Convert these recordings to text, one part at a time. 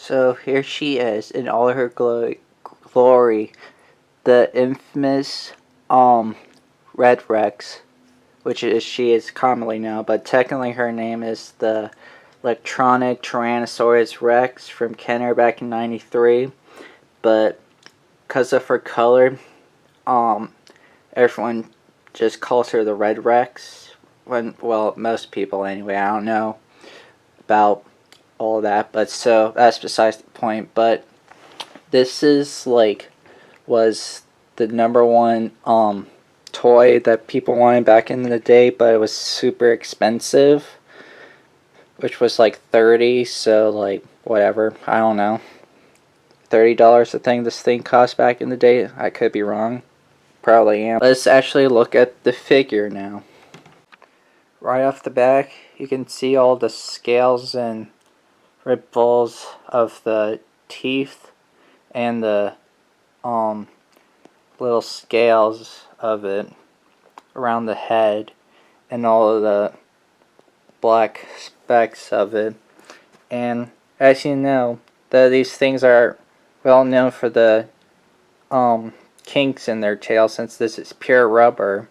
So here she is in all her glory, the infamous Red Rex, which she is commonly now, but technically her name is the Electronic Tyrannosaurus Rex from Kenner back in '93. But because of her color, everyone just calls her the Red Rex. Well, most people anyway. I don't know about all that, but so that's besides the point. But this is was the #1 toy that people wanted back in the day, but it was super expensive, which was like 30, so whatever, I don't know, $30 I think this thing cost back in the day. I could be wrong, probably am. Let's actually look at the figure now. Right off the back, you can see all the scales and ripples of the teeth and the little scales of it around the head and all of the black specks of it. And as you know, these things are well known for the kinks in their tail, since this is pure rubber,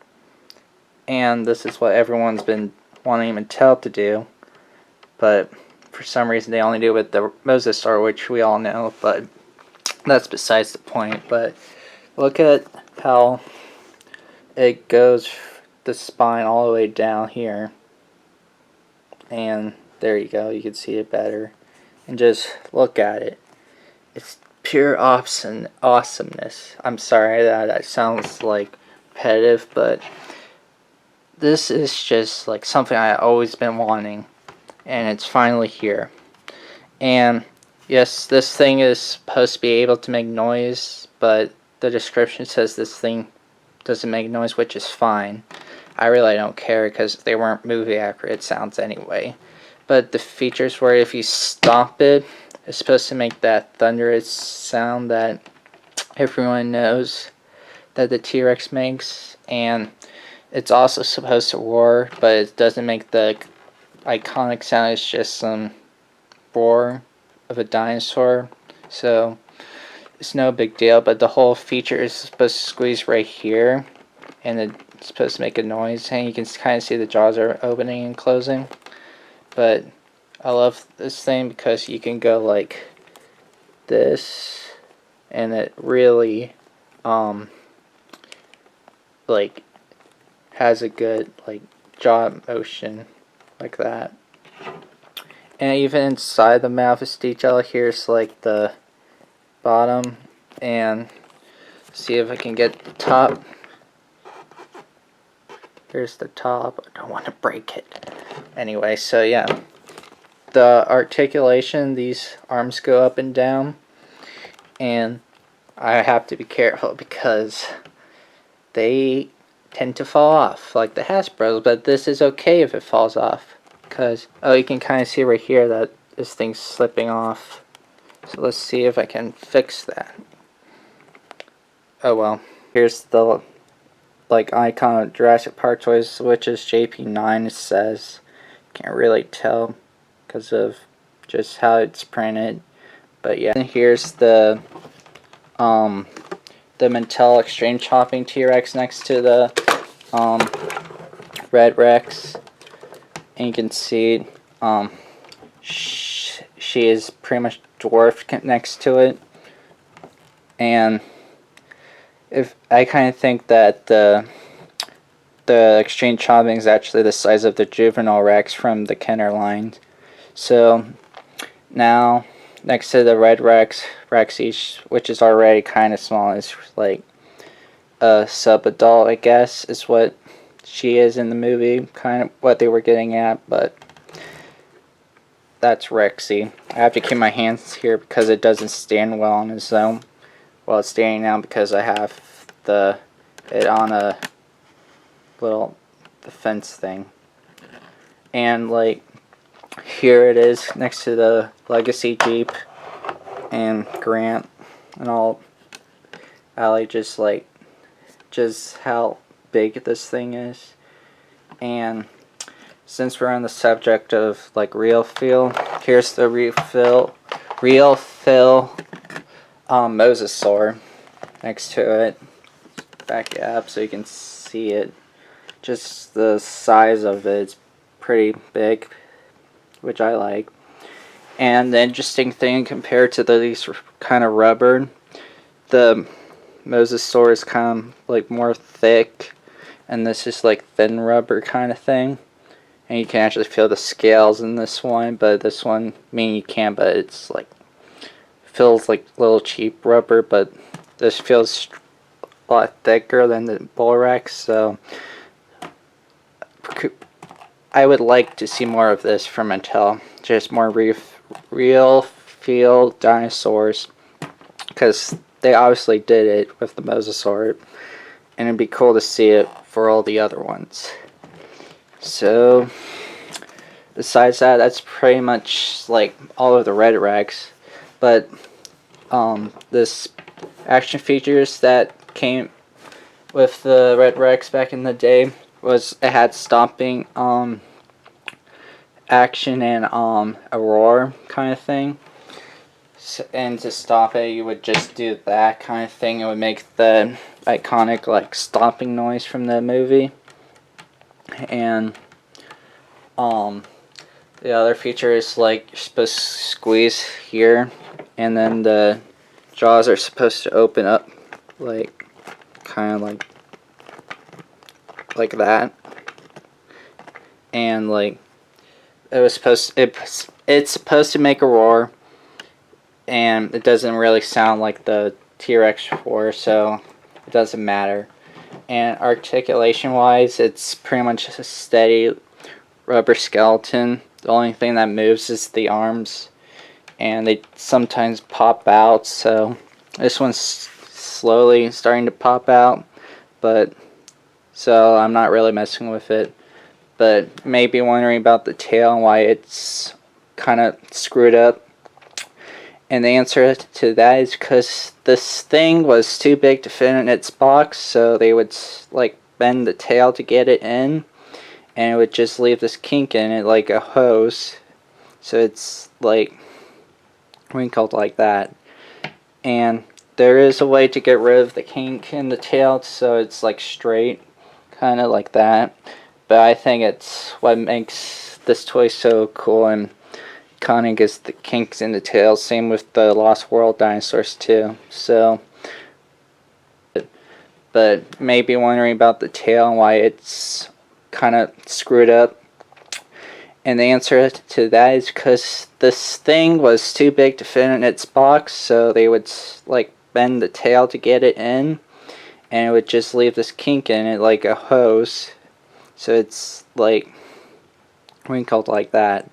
and this is what everyone's been wanting Mattel to do, but for some reason they only do it with the Mosasaur, which we all know, but that's besides the point. But look at how it goes, the spine all the way down here, and there you go, you can see it better, and just look at it. It's pure awesomeness. I'm sorry that sounds like repetitive, but this is just like something I've always been wanting, and it's finally here. And yes, this thing is supposed to be able to make noise, but the description says this thing doesn't make noise, which is fine. I really don't care because they weren't movie accurate sounds anyway. But the features where if you stop it, it's supposed to make that thunderous sound that everyone knows that the T-Rex makes, and it's also supposed to roar, but it doesn't make the iconic sound. It's just some roar of a dinosaur, so it's no big deal. But the whole feature is supposed to squeeze right here, and it's supposed to make a noise, and you can kind of see the jaws are opening and closing. But I love this thing because you can go like this, and it really has a good jaw motion like that. And even inside the mouth is detail. Here's the bottom, and see if I can get the top. Here's the top. I don't want to break it. Anyway, so yeah. The articulation, these arms go up and down, and I have to be careful because they tend to fall off like the Hasbros, but this is okay if it falls off because, oh, you can kind of see right here that this thing's slipping off. So let's see if I can fix that. Oh well. Here's the icon of Jurassic Park toys, which is JP9, it says. Can't really tell because of just how it's printed, but yeah. And here's the Mattel Extreme Chopping T-Rex next to the Red Rex, and you can see she is pretty much dwarfed next to it. And if I kind of think that the Extreme Chopping is actually the size of the juvenile Rex from the Kenner line. So now next to the Red Rexy, which is already kind of small, is like a sub-adult, I guess, is what she is in the movie, kind of what they were getting at, but that's Rexy. I have to keep my hands here because it doesn't stand well on its own. Well, it's standing now because I have it on a little defense thing. And here it is next to the Legacy Jeep and Grant and all. Allie, just how big this thing is. And since we're on the subject of real feel, here's the real real fill mosasaur next to it. Back it up so you can see it. Just the size of it's pretty big, which I like. And the interesting thing compared to these kind of rubber, the mosasaur is kind of like more thick, and this is like thin rubber kind of thing. And you can actually feel the scales in this one, but this one, I mean you can, but it's like feels like little cheap rubber, but this feels a lot thicker than the Bull Rex, so I would like to see more of this from Mattel. Just more real feel dinosaurs, because they obviously did it with the mosasaur, and it'd be cool to see it for all the other ones. So besides that, that's pretty much like all of the Red Rex. But this action figures that came with the Red Rex back in the day was it had stomping action and a roar kind of thing. So, and to stop it, you would just do that kind of thing. It would make the iconic like stomping noise from the movie. And the other feature is like you're supposed to squeeze here, and then the jaws are supposed to open up like kind of like that. And like it's supposed to make a roar, and it doesn't really sound like the T-Rex roar, so it doesn't matter. And articulation wise, it's pretty much a steady rubber skeleton. The only thing that moves is the arms, and they sometimes pop out, so this one's slowly starting to pop out, but so I'm not really messing with it. But maybe wondering about the tail and why it's kind of screwed up. And the answer to that is because this thing was too big to fit in its box, so they would like bend the tail to get it in, and it would just leave this kink in it like a hose. So it's like wrinkled like that. And there is a way to get rid of the kink in the tail so it's like straight, kind of like that. But I think it's what makes this toy so cool and iconic is the kinks in the tail. Same with the Lost World dinosaurs too. So, but maybe wondering about the tail and why it's kind of screwed up. And the answer to that is because this thing was too big to fit in its box, so they would like bend the tail to get it in, and it would just leave this kink in it like a hose. So it's like wrinkled like that.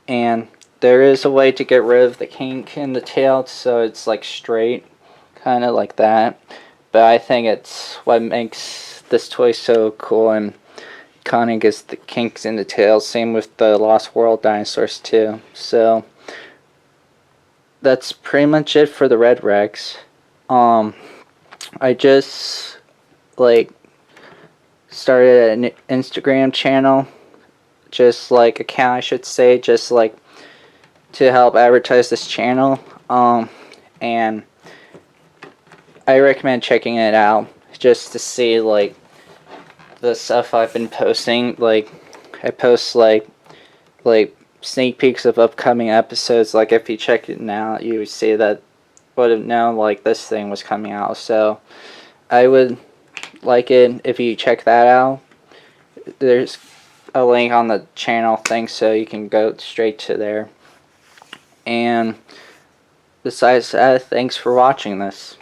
And there is a way to get rid of the kink in the tail so it's like straight, kind of like that. But I think it's what makes this toy so cool and iconic is the kinks in the tail. Same with the Lost World dinosaurs too. So that's pretty much it for the Red Rex. I just like started an Instagram channel, just like account I should say, just like to help advertise this channel. And I recommend checking it out just to see like the stuff I've been posting. Like I post like sneak peeks of upcoming episodes. Like if you check it now, you would see that would have known like this thing was coming out. So I would like it if you check that out. There's a link on the channel thing, so you can go straight to there. And besides that, thanks for watching this.